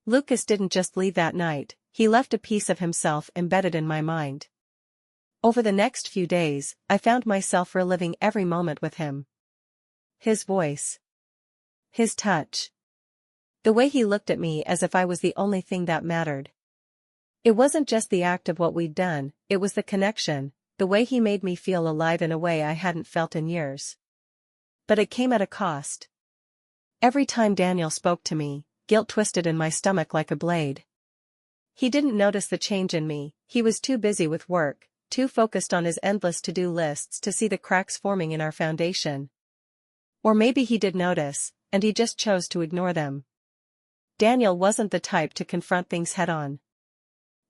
Lucas didn't just leave that night, he left a piece of himself embedded in my mind. Over the next few days, I found myself reliving every moment with him. His voice. His touch. The way he looked at me as if I was the only thing that mattered. It wasn't just the act of what we'd done, it was the connection, the way he made me feel alive in a way I hadn't felt in years. But it came at a cost. Every time Daniel spoke to me, guilt twisted in my stomach like a blade. He didn't notice the change in me, he was too busy with work, too focused on his endless to-do lists to see the cracks forming in our foundation. Or maybe he did notice, and he just chose to ignore them. Daniel wasn't the type to confront things head-on.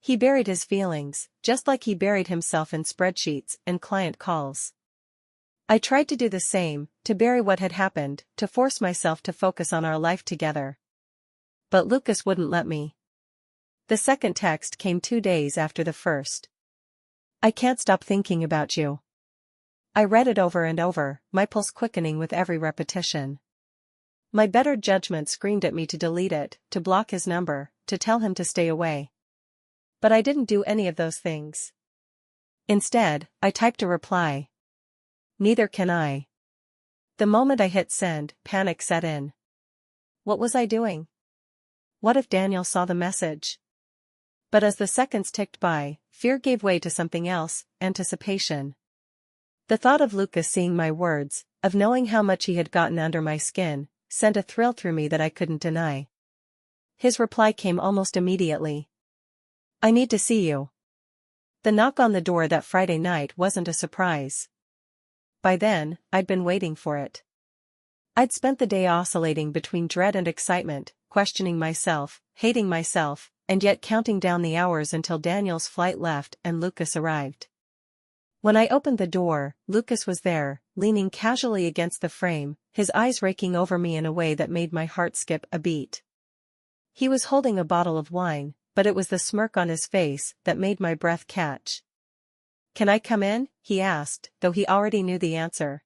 He buried his feelings, just like he buried himself in spreadsheets and client calls. I tried to do the same, to bury what had happened, to force myself to focus on our life together. But Lucas wouldn't let me. The second text came 2 days after the first. I can't stop thinking about you. I read it over and over, my pulse quickening with every repetition. My better judgment screamed at me to delete it, to block his number, to tell him to stay away. But I didn't do any of those things. Instead, I typed a reply. Neither can I. The moment I hit send, panic set in. What was I doing? What if Daniel saw the message? But as the seconds ticked by, fear gave way to something else, anticipation. The thought of Lucas seeing my words, of knowing how much he had gotten under my skin, sent a thrill through me that I couldn't deny. His reply came almost immediately. I need to see you. The knock on the door that Friday night wasn't a surprise. By then, I'd been waiting for it. I'd spent the day oscillating between dread and excitement, questioning myself, hating myself, and yet counting down the hours until Daniel's flight left and Lucas arrived. When I opened the door, Lucas was there, leaning casually against the frame, his eyes raking over me in a way that made my heart skip a beat. He was holding a bottle of wine, but it was the smirk on his face that made my breath catch. "Can I come in?" he asked, though he already knew the answer.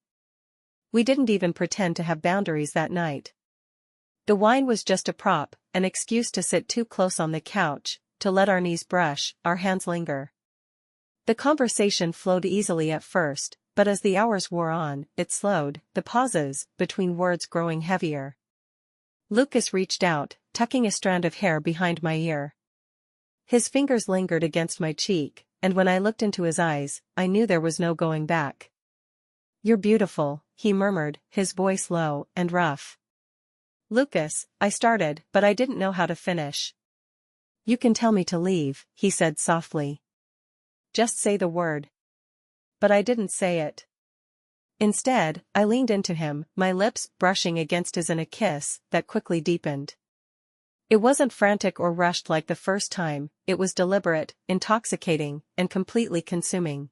We didn't even pretend to have boundaries that night. The wine was just a prop, an excuse to sit too close on the couch, to let our knees brush, our hands linger. The conversation flowed easily at first, but as the hours wore on, it slowed, the pauses between words growing heavier. Lucas reached out, tucking a strand of hair behind my ear. His fingers lingered against my cheek, and when I looked into his eyes, I knew there was no going back. "You're beautiful," he murmured, his voice low and rough. "Lucas," I started, but I didn't know how to finish. "You can tell me to leave," he said softly. "Just say the word." But I didn't say it. Instead, I leaned into him, my lips brushing against his in a kiss that quickly deepened. It wasn't frantic or rushed like the first time, it was deliberate, intoxicating, and completely consuming.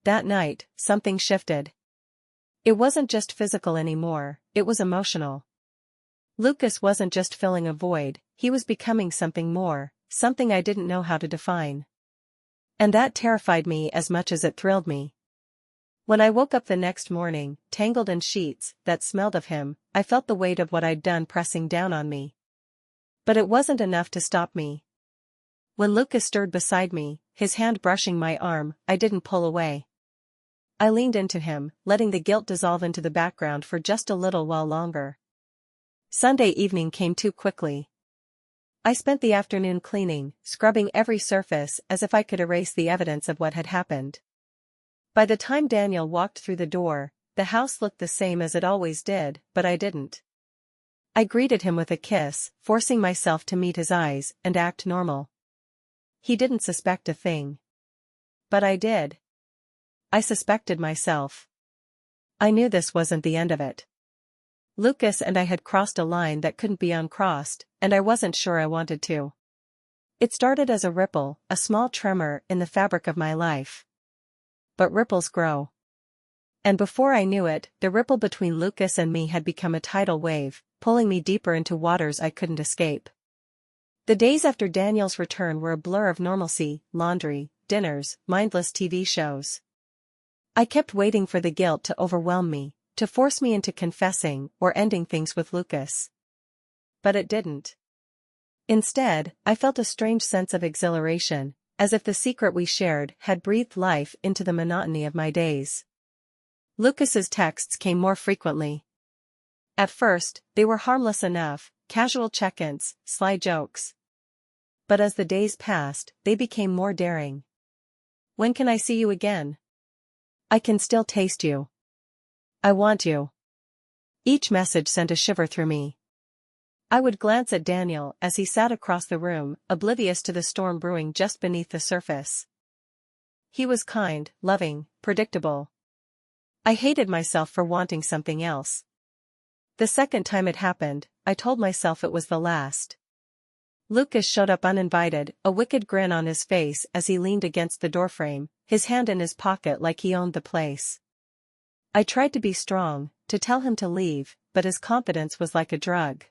That night, something shifted. It wasn't just physical anymore, it was emotional. Lucas wasn't just filling a void, he was becoming something more, something I didn't know how to define. And that terrified me as much as it thrilled me. When I woke up the next morning, tangled in sheets that smelled of him, I felt the weight of what I'd done pressing down on me. But it wasn't enough to stop me. When Lucas stirred beside me, his hand brushing my arm, I didn't pull away. I leaned into him, letting the guilt dissolve into the background for just a little while longer. Sunday evening came too quickly. I spent the afternoon cleaning, scrubbing every surface as if I could erase the evidence of what had happened. By the time Daniel walked through the door, the house looked the same as it always did, but I didn't. I greeted him with a kiss, forcing myself to meet his eyes and act normal. He didn't suspect a thing. But I did. I suspected myself. I knew this wasn't the end of it. Lucas and I had crossed a line that couldn't be uncrossed, and I wasn't sure I wanted to. It started as a ripple, a small tremor in the fabric of my life. But ripples grow. And before I knew it, the ripple between Lucas and me had become a tidal wave, pulling me deeper into waters I couldn't escape. The days after Daniel's return were a blur of normalcy, laundry, dinners, mindless TV shows. I kept waiting for the guilt to overwhelm me, to force me into confessing or ending things with Lucas. But it didn't. Instead, I felt a strange sense of exhilaration, as if the secret we shared had breathed life into the monotony of my days. Lucas's texts came more frequently. At first, they were harmless enough, casual check-ins, sly jokes. But as the days passed, they became more daring. "When can I see you again? I can still taste you. I want you." Each message sent a shiver through me. I would glance at Daniel as he sat across the room, oblivious to the storm brewing just beneath the surface. He was kind, loving, predictable. I hated myself for wanting something else. The second time it happened, I told myself it was the last. Lucas showed up uninvited, a wicked grin on his face as he leaned against the doorframe, his hand in his pocket like he owned the place. I tried to be strong, to tell him to leave, but his confidence was like a drug.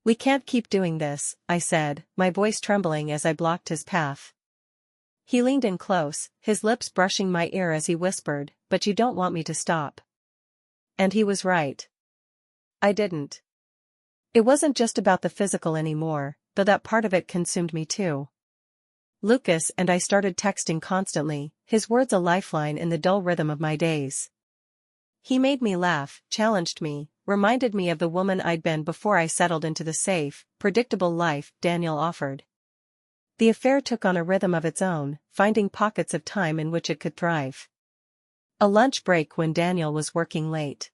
"We can't keep doing this," I said, my voice trembling as I blocked his path. He leaned in close, his lips brushing my ear as he whispered, "But you don't want me to stop." And he was right. I didn't. It wasn't just about the physical anymore, though that part of it consumed me too. Lucas and I started texting constantly, his words a lifeline in the dull rhythm of my days. He made me laugh, challenged me, reminded me of the woman I'd been before I settled into the safe, predictable life Daniel offered. The affair took on a rhythm of its own, finding pockets of time in which it could thrive. A lunch break when Daniel was working late.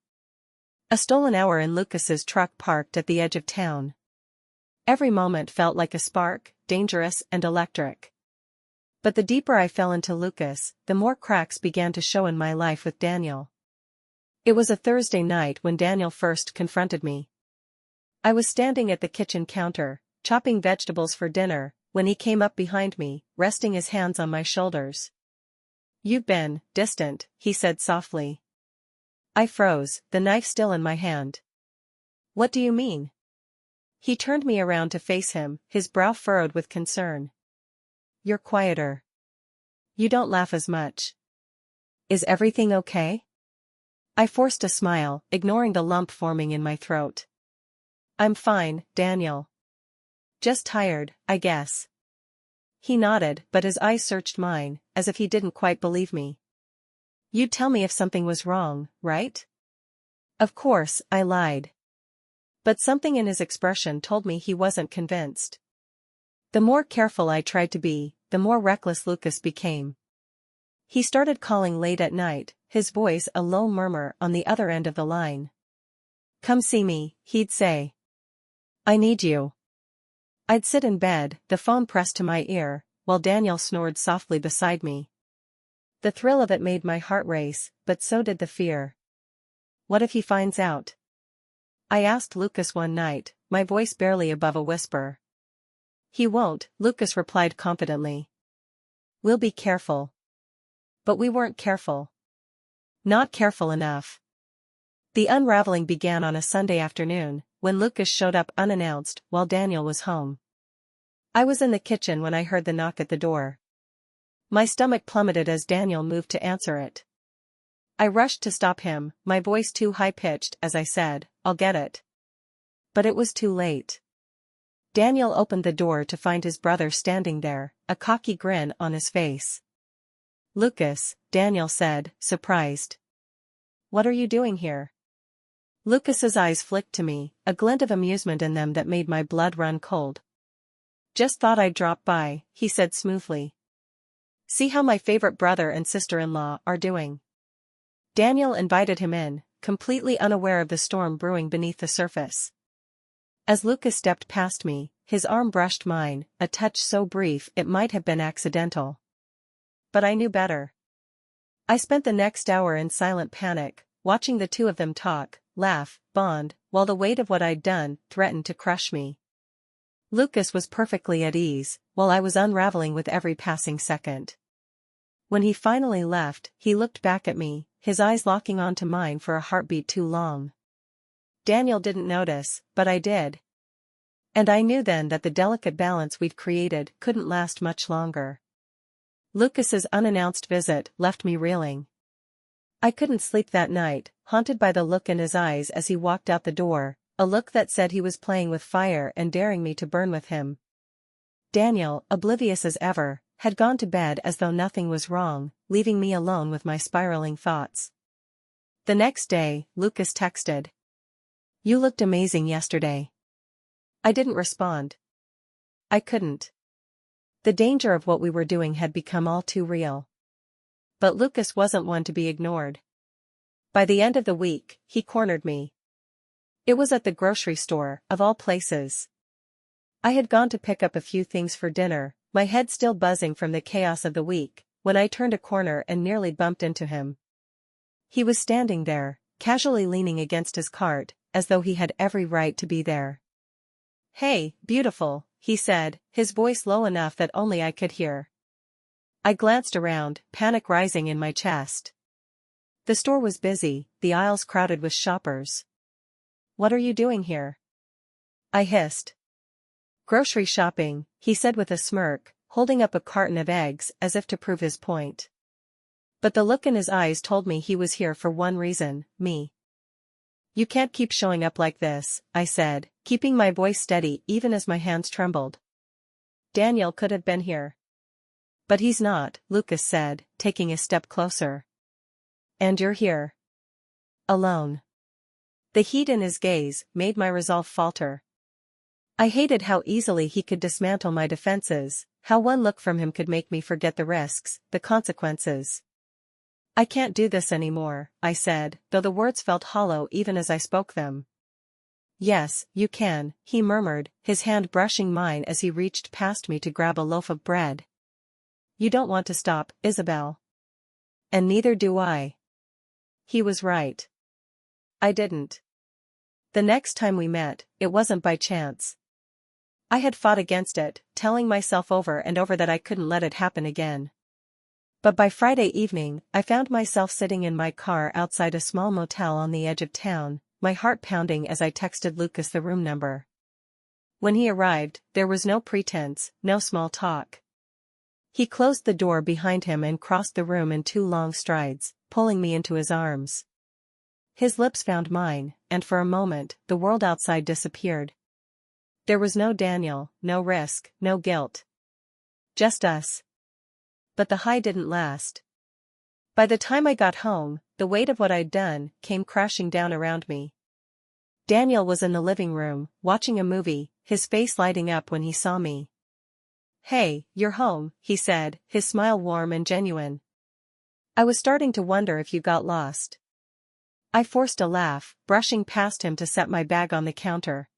A stolen hour in Lucas's truck parked at the edge of town. Every moment felt like a spark, dangerous and electric. But the deeper I fell into Lucas, the more cracks began to show in my life with Daniel. It was a Thursday night when Daniel first confronted me. I was standing at the kitchen counter, chopping vegetables for dinner, when he came up behind me, resting his hands on my shoulders. "You've been distant," he said softly. I froze, the knife still in my hand. "What do you mean?" He turned me around to face him, his brow furrowed with concern. "You're quieter. You don't laugh as much. Is everything okay?" I forced a smile, ignoring the lump forming in my throat. "I'm fine, Daniel. Just tired, I guess." He nodded, but his eyes searched mine, as if he didn't quite believe me. "You'd tell me if something was wrong, right?" Of course, I lied. But something in his expression told me he wasn't convinced. The more careful I tried to be, the more reckless Lucas became. He started calling late at night, his voice a low murmur on the other end of the line. "Come see me," he'd say. "I need you." I'd sit in bed, the phone pressed to my ear, while Daniel snored softly beside me. The thrill of it made my heart race, but so did the fear. What if he finds out? I asked Lucas one night, my voice barely above a whisper. "He won't," Lucas replied confidently. "We'll be careful." But we weren't careful. Not careful enough. The unraveling began on a Sunday afternoon, when Lucas showed up unannounced while Daniel was home. I was in the kitchen when I heard the knock at the door. My stomach plummeted as Daniel moved to answer it. I rushed to stop him, my voice too high-pitched as I said, "I'll get it." But it was too late. Daniel opened the door to find his brother standing there, a cocky grin on his face. "Lucas," Daniel said, surprised. "What are you doing here?" Lucas's eyes flicked to me, a glint of amusement in them that made my blood run cold. "Just thought I'd drop by," he said smoothly. "See how my favorite brother and sister-in-law are doing." Daniel invited him in, completely unaware of the storm brewing beneath the surface. As Lucas stepped past me, his arm brushed mine, a touch so brief it might have been accidental. But I knew better. I spent the next hour in silent panic, watching the two of them talk, laugh, bond, while the weight of what I'd done threatened to crush me. Lucas was perfectly at ease, while I was unraveling with every passing second. When he finally left, he looked back at me, his eyes locking onto mine for a heartbeat too long. Daniel didn't notice, but I did. And I knew then that the delicate balance we'd created couldn't last much longer. Lucas's unannounced visit left me reeling. I couldn't sleep that night, haunted by the look in his eyes as he walked out the door, a look that said he was playing with fire and daring me to burn with him. Daniel, oblivious as ever, had gone to bed as though nothing was wrong, leaving me alone with my spiraling thoughts. The next day, Lucas texted. "You looked amazing yesterday." I didn't respond. I couldn't. The danger of what we were doing had become all too real. But Lucas wasn't one to be ignored. By the end of the week, he cornered me. It was at the grocery store, of all places. I had gone to pick up a few things for dinner, my head still buzzing from the chaos of the week, when I turned a corner and nearly bumped into him. He was standing there, casually leaning against his cart, as though he had every right to be there. "Hey, beautiful," he said, his voice low enough that only I could hear. I glanced around, panic rising in my chest. The store was busy, the aisles crowded with shoppers. "What are you doing here?" I hissed. "Grocery shopping," he said with a smirk, holding up a carton of eggs as if to prove his point. But the look in his eyes told me he was here for one reason, me. "You can't keep showing up like this," I said, keeping my voice steady even as my hands trembled. "Daniel could have been here." "But he's not," Lucas said, taking a step closer. "And you're here. Alone." The heat in his gaze made my resolve falter. I hated how easily he could dismantle my defenses, how one look from him could make me forget the risks, the consequences. "I can't do this anymore," I said, though the words felt hollow even as I spoke them. "Yes, you can," he murmured, his hand brushing mine as he reached past me to grab a loaf of bread. "You don't want to stop, Isabelle. And neither do I." He was right. I didn't. The next time we met, it wasn't by chance. I had fought against it, telling myself over and over that I couldn't let it happen again. But by Friday evening, I found myself sitting in my car outside a small motel on the edge of town, my heart pounding as I texted Lucas the room number. When he arrived, there was no pretense, no small talk. He closed the door behind him and crossed the room in 2 long strides, pulling me into his arms. His lips found mine, and for a moment, the world outside disappeared. There was no Daniel, no risk, no guilt. Just us. But the high didn't last. By the time I got home, the weight of what I'd done came crashing down around me. Daniel was in the living room, watching a movie, his face lighting up when he saw me. "Hey, you're home," he said, his smile warm and genuine. "I was starting to wonder if you got lost." I forced a laugh, brushing past him to set my bag on the counter.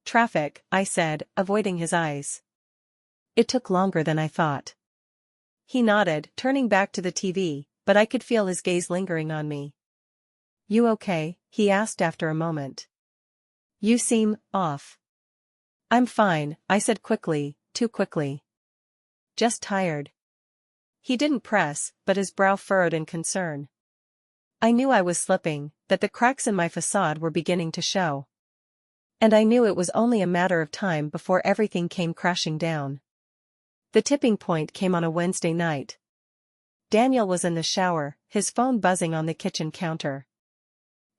"Traffic," I said, avoiding his eyes. "It took longer than I thought." He nodded, turning back to the TV, but I could feel his gaze lingering on me. "You okay?" he asked after a moment. "You seem off." "I'm fine," I said quickly, too quickly. "Just tired." He didn't press, but his brow furrowed in concern. I knew I was slipping, that the cracks in my facade were beginning to show. And I knew it was only a matter of time before everything came crashing down. The tipping point came on a Wednesday night. Daniel was in the shower, his phone buzzing on the kitchen counter.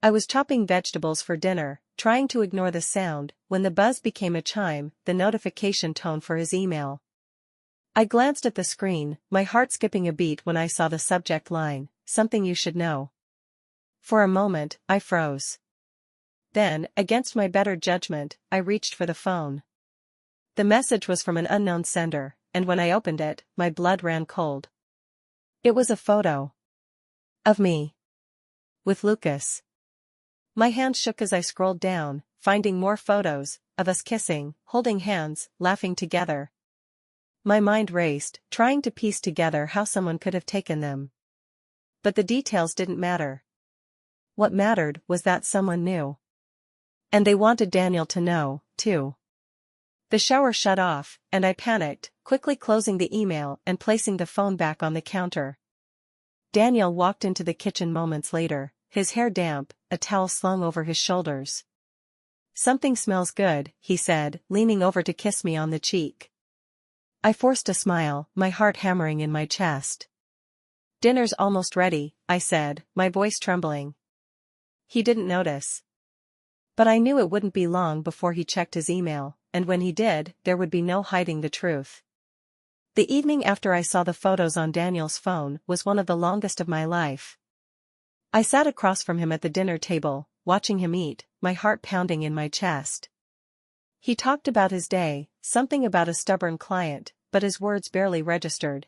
I was chopping vegetables for dinner, trying to ignore the sound, when the buzz became a chime, the notification tone for his email. I glanced at the screen, my heart skipping a beat when I saw the subject line, "Something you should know." For a moment, I froze. Then, against my better judgment, I reached for the phone. The message was from an unknown sender, and when I opened it, my blood ran cold. It was a photo. Of me. With Lucas. My hand shook as I scrolled down, finding more photos, of us kissing, holding hands, laughing together. My mind raced, trying to piece together how someone could have taken them. But the details didn't matter. What mattered was that someone knew. And they wanted Daniel to know, too. The shower shut off, and I panicked, quickly closing the email and placing the phone back on the counter. Daniel walked into the kitchen moments later, his hair damp, a towel slung over his shoulders. "Something smells good," he said, leaning over to kiss me on the cheek. I forced a smile, my heart hammering in my chest. "Dinner's almost ready," I said, my voice trembling. He didn't notice. But I knew it wouldn't be long before he checked his email, and when he did, there would be no hiding the truth. The evening after I saw the photos on Daniel's phone was one of the longest of my life. I sat across from him at the dinner table, watching him eat, my heart pounding in my chest. He talked about his day, something about a stubborn client, but his words barely registered.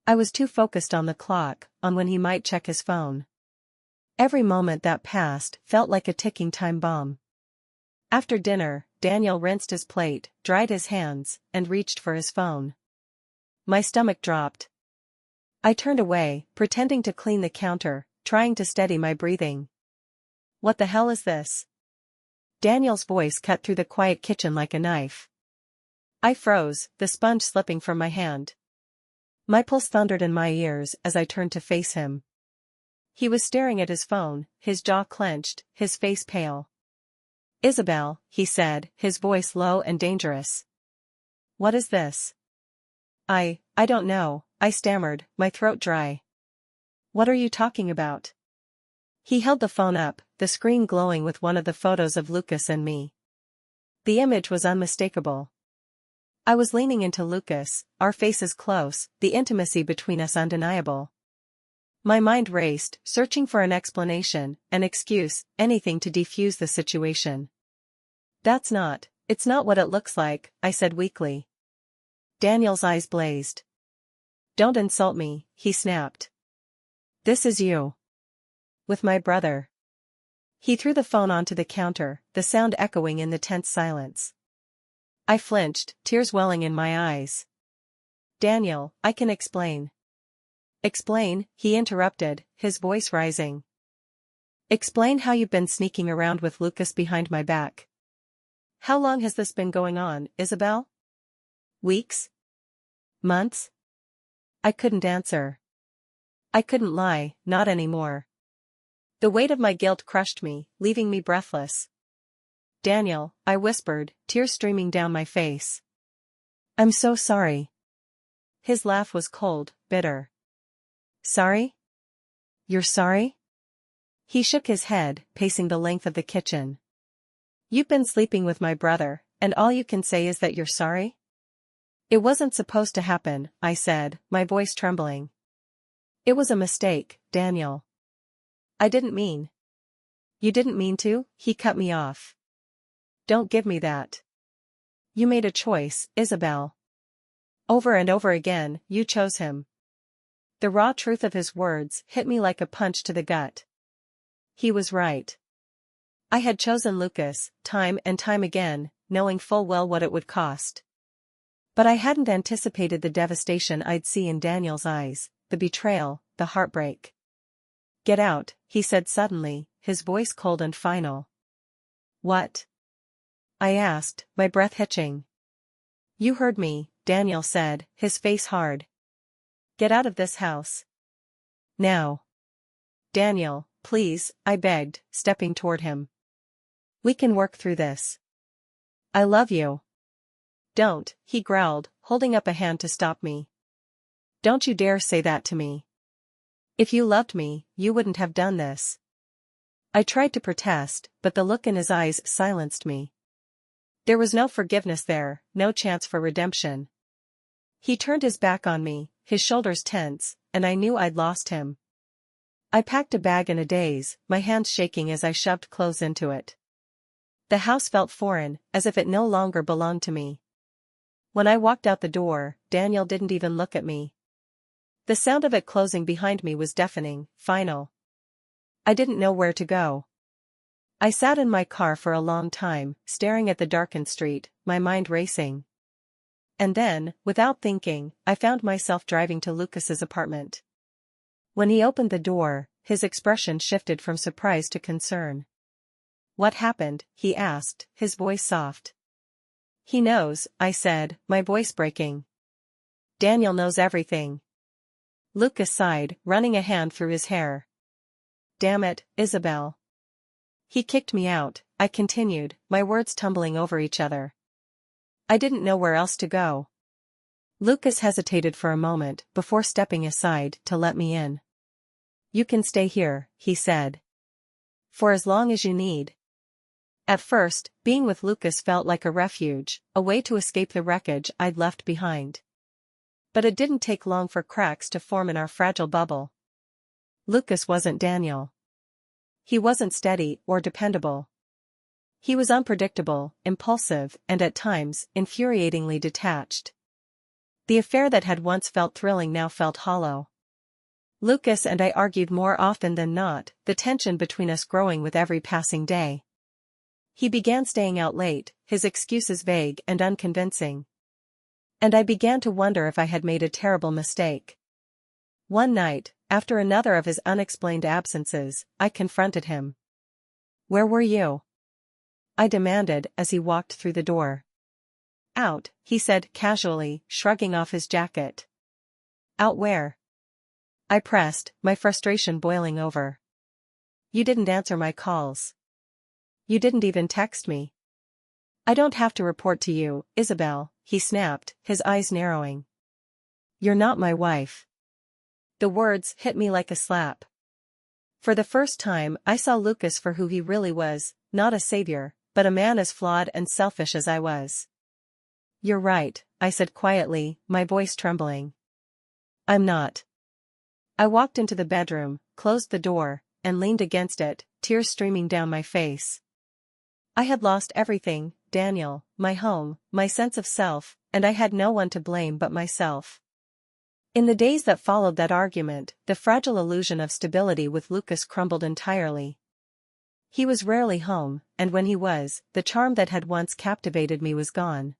I was too focused on the clock, on when he might check his phone. Every moment that passed felt like a ticking time bomb. After dinner, Daniel rinsed his plate, dried his hands, and reached for his phone. My stomach dropped. I turned away, pretending to clean the counter, trying to steady my breathing. "What the hell is this?" Daniel's voice cut through the quiet kitchen like a knife. I froze, the sponge slipping from my hand. My pulse thundered in my ears as I turned to face him. He was staring at his phone, his jaw clenched, his face pale. "Isabelle," he said, his voice low and dangerous. "What is this?" I don't know," I stammered, my throat dry. "What are you talking about?" He held the phone up, the screen glowing with one of the photos of Lucas and me. The image was unmistakable. I was leaning into Lucas, our faces close, the intimacy between us undeniable. My mind raced, searching for an explanation, an excuse, anything to defuse the situation. It's not what it looks like," I said weakly. Daniel's eyes blazed. "Don't insult me," he snapped. "This is you. With my brother." He threw the phone onto the counter, the sound echoing in the tense silence. I flinched, tears welling in my eyes. "Daniel, I can explain." "Explain," he interrupted, his voice rising. "Explain how you've been sneaking around with Lucas behind my back. How long has this been going on, Isabelle? Weeks? Months?" I couldn't answer. I couldn't lie, not anymore. The weight of my guilt crushed me, leaving me breathless. "Daniel," I whispered, tears streaming down my face. "I'm so sorry." His laugh was cold, bitter. "Sorry? You're sorry?" He shook his head, pacing the length of the kitchen. "You've been sleeping with my brother, and all you can say is that you're sorry?" "It wasn't supposed to happen," I said, my voice trembling. "It was a mistake, Daniel. I didn't mean." "You didn't mean to?" He cut me off. "Don't give me that. You made a choice, Isabelle. Over and over again, you chose him." The raw truth of his words hit me like a punch to the gut. He was right. I had chosen Lucas, time and time again, knowing full well what it would cost. But I hadn't anticipated the devastation I'd see in Daniel's eyes, the betrayal, the heartbreak. "Get out," he said suddenly, his voice cold and final. "What?" I asked, my breath hitching. "You heard me," Daniel said, his face hard. "Get out of this house. Now." "Daniel, please," I begged, stepping toward him. "We can work through this. I love you." "Don't," he growled, holding up a hand to stop me. "Don't you dare say that to me. If you loved me, you wouldn't have done this." I tried to protest, but the look in his eyes silenced me. There was no forgiveness there, no chance for redemption. He turned his back on me, his shoulders tense, and I knew I'd lost him. I packed a bag in a daze, my hands shaking as I shoved clothes into it. The house felt foreign, as if it no longer belonged to me. When I walked out the door, Daniel didn't even look at me. The sound of it closing behind me was deafening, final. I didn't know where to go. I sat in my car for a long time, staring at the darkened street, my mind racing. And then, without thinking, I found myself driving to Lucas's apartment. When he opened the door, his expression shifted from surprise to concern. "What happened?" he asked, his voice soft. "He knows," I said, my voice breaking. "Daniel knows everything." Lucas sighed, running a hand through his hair. "Damn it, Isabelle." "He kicked me out," I continued, my words tumbling over each other. "I didn't know where else to go." Lucas hesitated for a moment before stepping aside to let me in. "You can stay here," he said. "For as long as you need." At first, being with Lucas felt like a refuge, a way to escape the wreckage I'd left behind. But it didn't take long for cracks to form in our fragile bubble. Lucas wasn't Daniel. He wasn't steady or dependable. He was unpredictable, impulsive, and at times, infuriatingly detached. The affair that had once felt thrilling now felt hollow. Lucas and I argued more often than not, the tension between us growing with every passing day. He began staying out late, his excuses vague and unconvincing. And I began to wonder if I had made a terrible mistake. One night, after another of his unexplained absences, I confronted him. "Where were you?" I demanded as he walked through the door. "Out," he said casually, shrugging off his jacket. "Out where?" I pressed, my frustration boiling over. "You didn't answer my calls. You didn't even text me." "I don't have to report to you, Isabelle," he snapped, his eyes narrowing. "You're not my wife." The words hit me like a slap. For the first time I saw Lucas for who he really was, not a savior, but a man as flawed and selfish as I was. "You're right," I said quietly, my voice trembling. "I'm not." I walked into the bedroom, closed the door, and leaned against it, tears streaming down my face. I had lost everything, Daniel, my home, my sense of self, and I had no one to blame but myself. In the days that followed that argument, the fragile illusion of stability with Lucas crumbled entirely. He was rarely home, and when he was, the charm that had once captivated me was gone.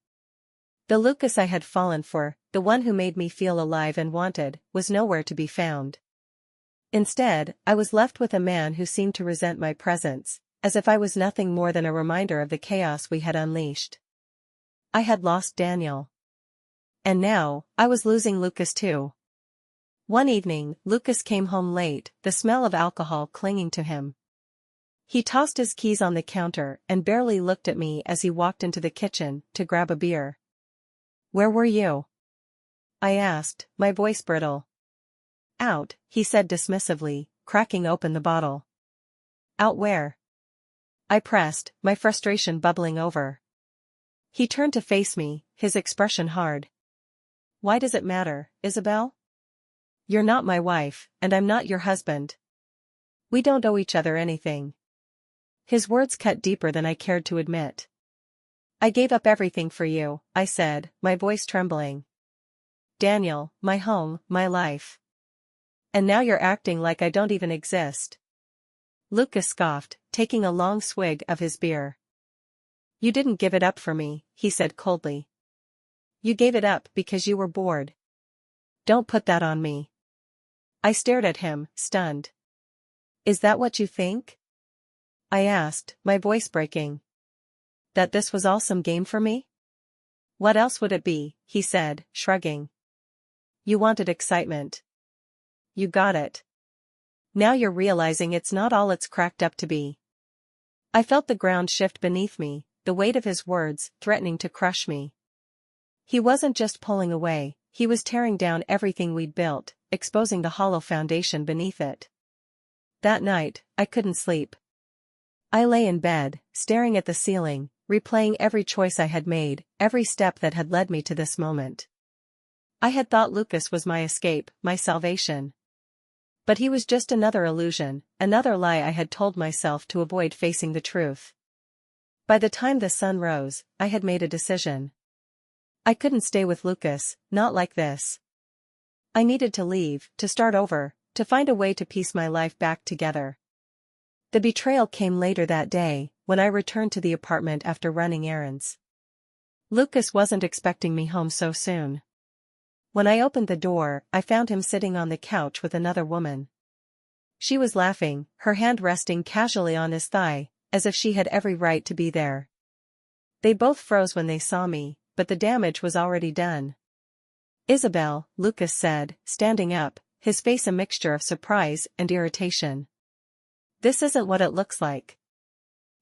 The Lucas I had fallen for, the one who made me feel alive and wanted, was nowhere to be found. Instead, I was left with a man who seemed to resent my presence, as if I was nothing more than a reminder of the chaos we had unleashed. I had lost Daniel. And now, I was losing Lucas too. One evening, Lucas came home late, the smell of alcohol clinging to him. He tossed his keys on the counter and barely looked at me as he walked into the kitchen to grab a beer. "Where were you?" I asked, my voice brittle. "Out," he said dismissively, cracking open the bottle. "Out where?" I pressed, my frustration bubbling over. He turned to face me, his expression hard. "Why does it matter, Isabelle? You're not my wife, and I'm not your husband. We don't owe each other anything." His words cut deeper than I cared to admit. "I gave up everything for you," I said, my voice trembling. "Daniel, my home, my life. And now you're acting like I don't even exist." Lucas scoffed, taking a long swig of his beer. "You didn't give it up for me," he said coldly. "You gave it up because you were bored. Don't put that on me." I stared at him, stunned. "Is that what you think?" I asked, my voice breaking. "That this was all some game for me?" "What else would it be?" he said, shrugging. "You wanted excitement. You got it. Now you're realizing it's not all it's cracked up to be." I felt the ground shift beneath me, the weight of his words threatening to crush me. He wasn't just pulling away, he was tearing down everything we'd built, exposing the hollow foundation beneath it. That night, I couldn't sleep. I lay in bed, staring at the ceiling, replaying every choice I had made, every step that had led me to this moment. I had thought Lucas was my escape, my salvation. But he was just another illusion, another lie I had told myself to avoid facing the truth. By the time the sun rose, I had made a decision. I couldn't stay with Lucas, not like this. I needed to leave, to start over, to find a way to piece my life back together. The betrayal came later that day, when I returned to the apartment after running errands. Lucas wasn't expecting me home so soon. When I opened the door, I found him sitting on the couch with another woman. She was laughing, her hand resting casually on his thigh, as if she had every right to be there. They both froze when they saw me, but the damage was already done. "Isabelle," Lucas said, standing up, his face a mixture of surprise and irritation. "This isn't what it looks like."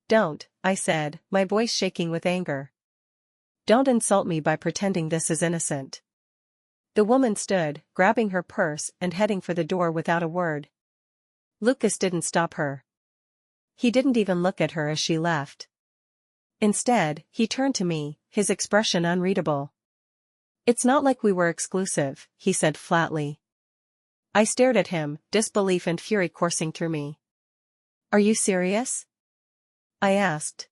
"Don't," I said, my voice shaking with anger. "Don't insult me by pretending this is innocent." The woman stood, grabbing her purse and heading for the door without a word. Lucas didn't stop her. He didn't even look at her as she left. Instead, he turned to me, his expression unreadable. "It's not like we were exclusive," he said flatly. I stared at him, disbelief and fury coursing through me. "Are you serious?" I asked.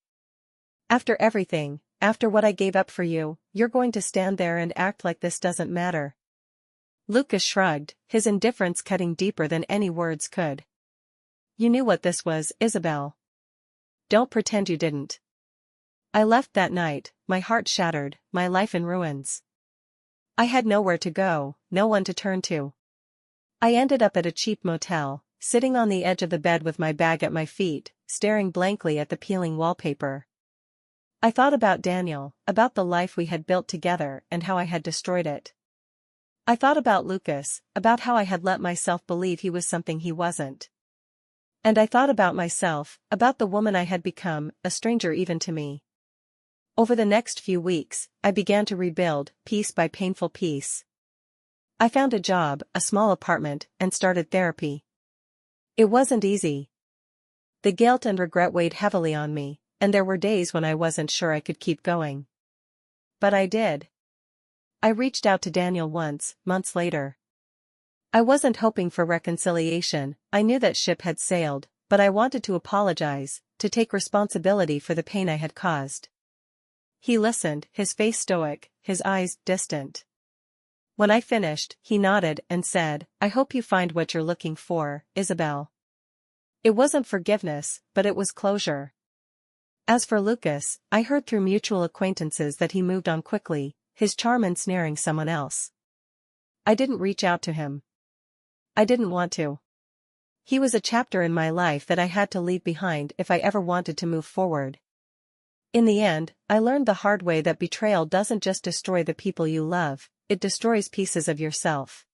"After everything, after what I gave up for you, you're going to stand there and act like this doesn't matter?" Lucas shrugged, his indifference cutting deeper than any words could. "You knew what this was, Isabelle. Don't pretend you didn't." I left that night, my heart shattered, my life in ruins. I had nowhere to go, no one to turn to. I ended up at a cheap motel, sitting on the edge of the bed with my bag at my feet, staring blankly at the peeling wallpaper. I thought about Daniel, about the life we had built together and how I had destroyed it. I thought about Lucas, about how I had let myself believe he was something he wasn't. And I thought about myself, about the woman I had become, a stranger even to me. Over the next few weeks, I began to rebuild, piece by painful piece. I found a job, a small apartment, and started therapy. It wasn't easy. The guilt and regret weighed heavily on me, and there were days when I wasn't sure I could keep going. But I did. I reached out to Daniel once, months later. I wasn't hoping for reconciliation, I knew that ship had sailed, but I wanted to apologize, to take responsibility for the pain I had caused. He listened, his face stoic, his eyes distant. When I finished, he nodded and said, "I hope you find what you're looking for, Isabelle." It wasn't forgiveness, but it was closure. As for Lucas, I heard through mutual acquaintances that he moved on quickly, his charm ensnaring someone else. I didn't reach out to him. I didn't want to. He was a chapter in my life that I had to leave behind if I ever wanted to move forward. In the end, I learned the hard way that betrayal doesn't just destroy the people you love, it destroys pieces of yourself.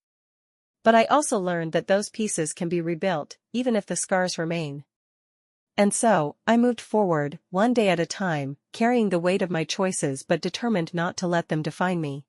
But I also learned that those pieces can be rebuilt, even if the scars remain. And so, I moved forward, one day at a time, carrying the weight of my choices but determined not to let them define me.